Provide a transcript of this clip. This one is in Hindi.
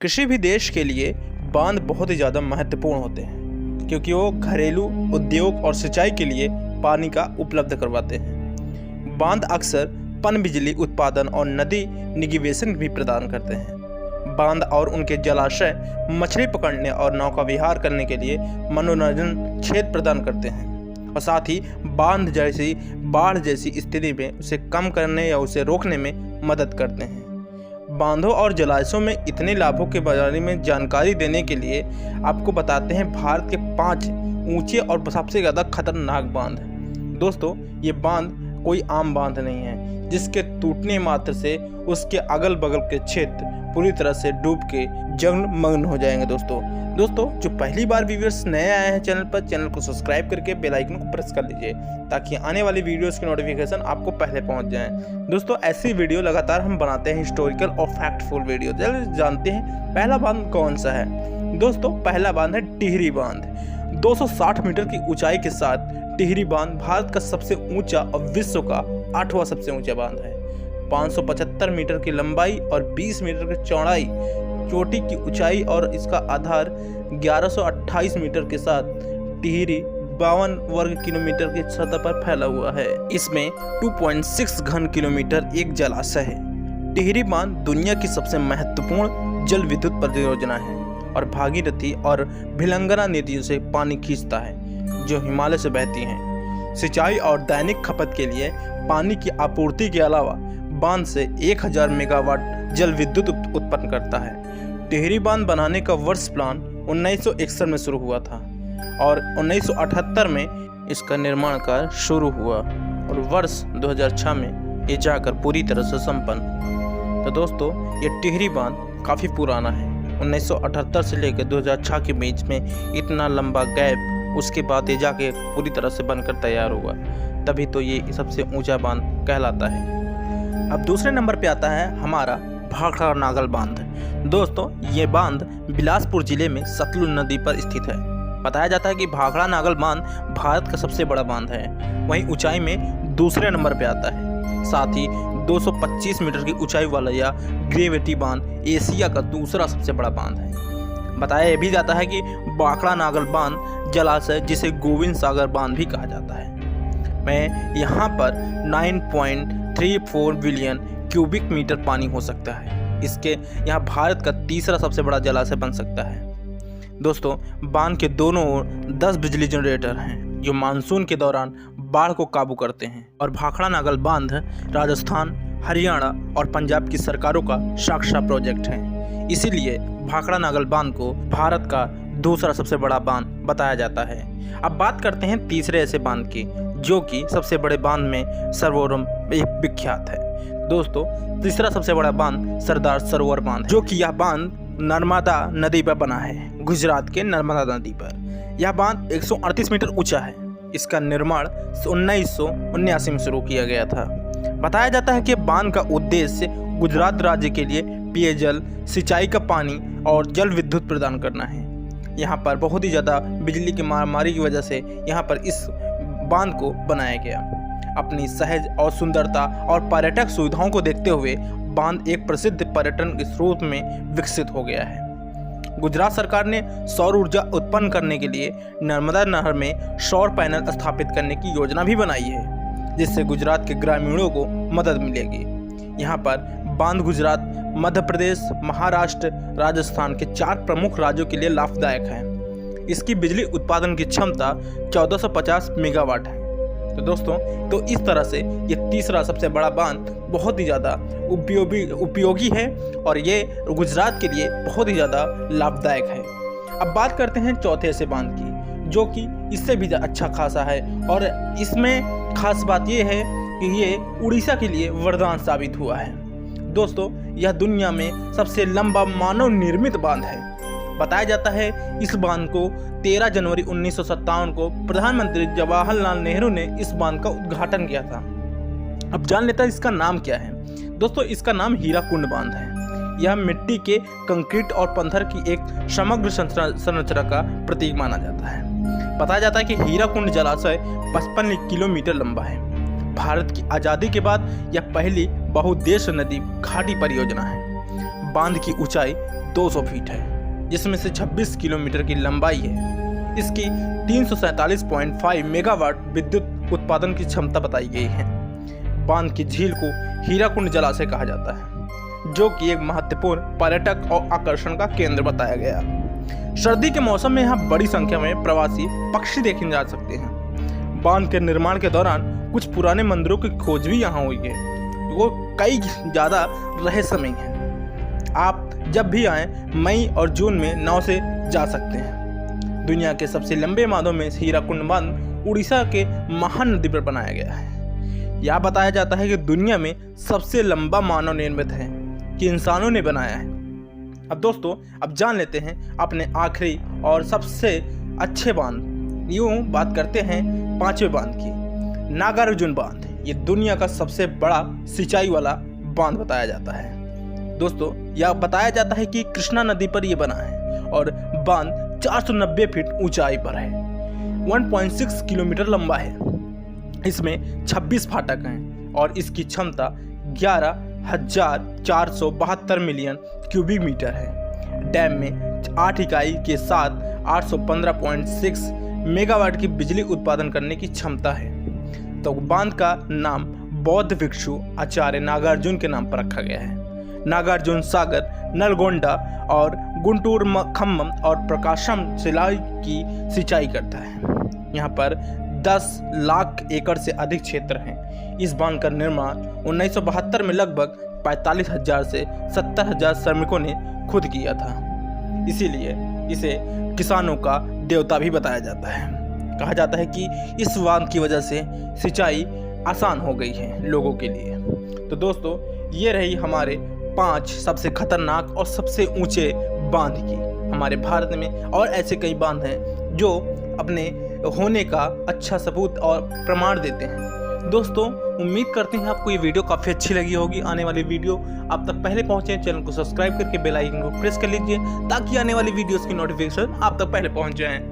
किसी भी देश के लिए बांध बहुत ही ज़्यादा महत्वपूर्ण होते हैं क्योंकि वो घरेलू उद्योग और सिंचाई के लिए पानी का उपलब्ध करवाते हैं। बांध अक्सर पनबिजली उत्पादन और नदी निगिवेशन भी प्रदान करते हैं। बांध और उनके जलाशय मछली पकड़ने और नौका विहार करने के लिए मनोरंजन क्षेत्र प्रदान करते हैं और साथ ही बांध जैसी बाढ़ जैसी स्थिति में उसे कम करने या उसे रोकने में मदद करते हैं। बांधों और जलाशयों में इतने लाभों के बारे में जानकारी देने के लिए आपको बताते हैं भारत के 5 ऊंचे और सबसे ज़्यादा खतरनाक बांध। दोस्तों, ये बांध कोई आम बांध नहीं है जिसके टूटने मात्र से उसके अगल बगल के क्षेत्र पूरी तरह से डूब के जलमग्न हो जाएंगे। दोस्तों जो पहली बार व्यूअर्स नए आए हैं चैनल पर, चैनल को सब्सक्राइब करके बेल आइकन को प्रेस कर लीजिए ताकि आने वाली वीडियोस की नोटिफिकेशन आपको पहले पहुंच जाए। दोस्तों, ऐसी वीडियो लगातार हम बनाते हैं, हिस्टोरिकल और फैक्टफुल वीडियो। चलिए जानते हैं पहला बांध कौन सा है। दोस्तों, पहला बांध है टिहरी बांध। 260 मीटर की ऊंचाई के साथ टिहरी बांध भारत का सबसे ऊंचा और विश्व का 8वां सबसे ऊंचा बांध है। 575 मीटर की लंबाई और 20 मीटर की चौड़ाई, चोटी की ऊंचाई और इसका आधार 1128 मीटर के साथ टिहरी 52 वर्ग किलोमीटर की सतह पर फैला हुआ है। इसमें 2.6 घन किलोमीटर एक जलाशय है। टिहरी बांध दुनिया की सबसे महत्वपूर्ण जल विद्युत परियोजना है और भागीरथी और भिलंगना नदियों से पानी खींचता है जो हिमालय से बहती हैं। सिंचाई और दैनिक खपत के लिए पानी की आपूर्ति के अलावा बांध से 1000 मेगावाट जल विद्युत उत्पन्न करता है। टिहरी बांध बनाने का वर्ष प्लान 1961 में शुरू हुआ था और 1978 में इसका निर्माण कार्य शुरू हुआ और वर्ष 2006 में ये जाकर पूरी तरह से संपन्न। तो दोस्तों, ये टिहरी बांध काफ़ी पुराना है। 1978 से लेकर 2006 के बीच में इतना लंबा गैप, उसके बाद ये जाके पूरी तरह से बनकर तैयार हुआ, तभी तो ये सबसे ऊंचा बांध कहलाता है। अब दूसरे नंबर पे आता है हमारा भाखड़ा नागल बांध। दोस्तों, ये बांध बिलासपुर जिले में सतलुज नदी पर स्थित है। बताया जाता है कि भाखड़ा नागल बांध भारत का सबसे बड़ा बांध है। वहीं ऊंचाई में दूसरे नंबर पे आता है। साथ ही 225 मीटर की ऊंचाई वाला यह ग्रेविटी बांध एशिया का दूसरा सबसे बड़ा बांध है। बताया यह भी जाता है कि भाखड़ा नागल बांध जलाशय जिसे गोविंद सागर बांध भी कहा जाता है में यहाँ पर 9.34 बिलियन क्यूबिक मीटर पानी हो सकता है। इसके यहाँ भारत का तीसरा सबसे बड़ा जलाशय बन सकता है। दोस्तों, बांध के दोनों ओर 10 बिजली जनरेटर हैं जो मानसून के दौरान बाढ़ को काबू करते हैं और भाखड़ा नागल बांध राजस्थान, हरियाणा और पंजाब की सरकारों का साक्षात प्रोजेक्ट है। इसीलिए भाखड़ा नागल बांध को भारत का दूसरा सबसे बड़ा बांध बताया जाता है। अब बात करते हैं तीसरे ऐसे बांध की जो कि सबसे बड़े बांध में सर्वोरम विख्यात है। दोस्तों, तीसरा सबसे बड़ा बांध सरदार सरोवर बांध, जो कि यह बांध नर्मदा नदी पर बना है, गुजरात के नर्मदा नदी पर। यह बांध 138 मीटर ऊंचा है। इसका निर्माण 1979 में शुरू किया गया था। बताया जाता है कि बांध का उद्देश्य गुजरात राज्य के लिए पेयजल, सिंचाई का पानी और जल विद्युत प्रदान करना है। यहाँ पर बहुत ही ज़्यादा बिजली की महामारी की वजह से यहाँ पर इस बांध को बनाया गया। अपनी सहज और सुंदरता और पर्यटक सुविधाओं को देखते हुए बांध एक प्रसिद्ध पर्यटन के स्रोत में विकसित हो गया है। गुजरात सरकार ने सौर ऊर्जा उत्पन्न करने के लिए नर्मदा नहर में सौर पैनल स्थापित करने की योजना भी बनाई है, जिससे गुजरात के ग्रामीणों को मदद मिलेगी। यहाँ पर बांध गुजरात, मध्य प्रदेश, महाराष्ट्र, राजस्थान के 4 प्रमुख राज्यों के लिए लाभदायक है। इसकी बिजली उत्पादन की क्षमता 1450 मेगावाट है। तो दोस्तों, तो इस तरह से ये तीसरा सबसे बड़ा बांध बहुत ही ज़्यादा उपयोगी है और ये गुजरात के लिए बहुत ही ज़्यादा लाभदायक है। अब बात करते हैं चौथे ऐसे बांध की जो कि इससे भी अच्छा खासा है और इसमें खास बात ये है कि ये उड़ीसा के लिए वरदान साबित हुआ है। दोस्तों, यह दुनिया में सबसे लंबा मानव निर्मित बांध है। बताया जाता है इस बांध को 13 जनवरी 1957 को प्रधानमंत्री जवाहरलाल नेहरू ने इस बांध का उद्घाटन किया था। अब जान लेते हैं इसका नाम क्या है। दोस्तों, इसका नाम हीराकुंड बांध है। यह मिट्टी के कंक्रीट और पत्थर की एक समग्र संरचना का प्रतीक माना जाता है। बताया जाता है कि हीराकुंड जलाशय 55 किलोमीटर लंबा है। भारत की आज़ादी के बाद यह पहली बहुउद्देश्य नदी घाटी परियोजना है। बांध की ऊंचाई 200 फीट है, जिसमें से 26 किलोमीटर की लंबाई है। इसकी 347.5 मेगावाट विद्युत उत्पादन की क्षमता बताई गई है। बांध की झील को हीराकुंड जलाशय कहा जाता है, जो कि एक महत्वपूर्ण पर्यटक और आकर्षण का केंद्र बताया गया। सर्दी के मौसम में यहाँ बड़ी संख्या में प्रवासी पक्षी देखे जा सकते हैं। बांध के निर्माण के दौरान कुछ पुराने मंदिरों की खोज भी यहाँ हुई है, वो कई ज़्यादा रहस्यमयी हैं। आप जब भी आएँ मई और जून में नाव से जा सकते हैं। दुनिया के सबसे लंबे बांधों में हीराकुंड बांध उड़ीसा के महानदी पर बनाया गया है। यह बताया जाता है कि दुनिया में सबसे लंबा मानव निर्मित है कि इंसानों ने बनाया है। अब दोस्तों, अब जान लेते हैं अपने आखिरी और सबसे अच्छे बांध। यूँ बात करते हैं 5वें बांध की, नागार्जुन बांध। ये दुनिया का सबसे बड़ा सिंचाई वाला बांध बताया जाता है। दोस्तों, यह बताया जाता है कि कृष्णा नदी पर यह बना है और बांध 490 फीट ऊंचाई पर है, 1.6 किलोमीटर लंबा है। इसमें 26 फाटक हैं और इसकी क्षमता 11,472 मिलियन क्यूबिक मीटर है। डैम में 8 इकाई के साथ 815.6 मेगावाट की बिजली उत्पादन करने की क्षमता है। तो बांध का नाम बौद्ध भिक्षु आचार्य नागार्जुन के नाम पर रखा गया है। नागार्जुन सागर, नलगोंडा और गुंटूर खम्मम और प्रकाशम सिलाई की सिंचाई करता है। यहाँ पर 10 लाख एकड़ से अधिक क्षेत्र हैं। इस बांध का निर्माण 1972 में लगभग 45,000 से 70,000 श्रमिकों ने खुद किया था। इसीलिए इसे किसानों का देवता भी बताया जाता है। कहा जाता है कि इस बांध की वजह से सिंचाई आसान हो गई है लोगों के लिए। तो दोस्तों, ये रही हमारे 5 सबसे खतरनाक और सबसे ऊंचे बांध की हमारे भारत में। और ऐसे कई बांध हैं जो अपने होने का अच्छा सबूत और प्रमाण देते हैं। दोस्तों, उम्मीद करते हैं आपको ये वीडियो काफ़ी अच्छी लगी होगी। आने वाली वीडियो आप तक पहले पहुंचे, चैनल को सब्सक्राइब करके बेल आइकन को प्रेस कर लीजिए ताकि आने वाली वीडियोस की नोटिफिकेशन आप तक पहले पहुंच जाएं।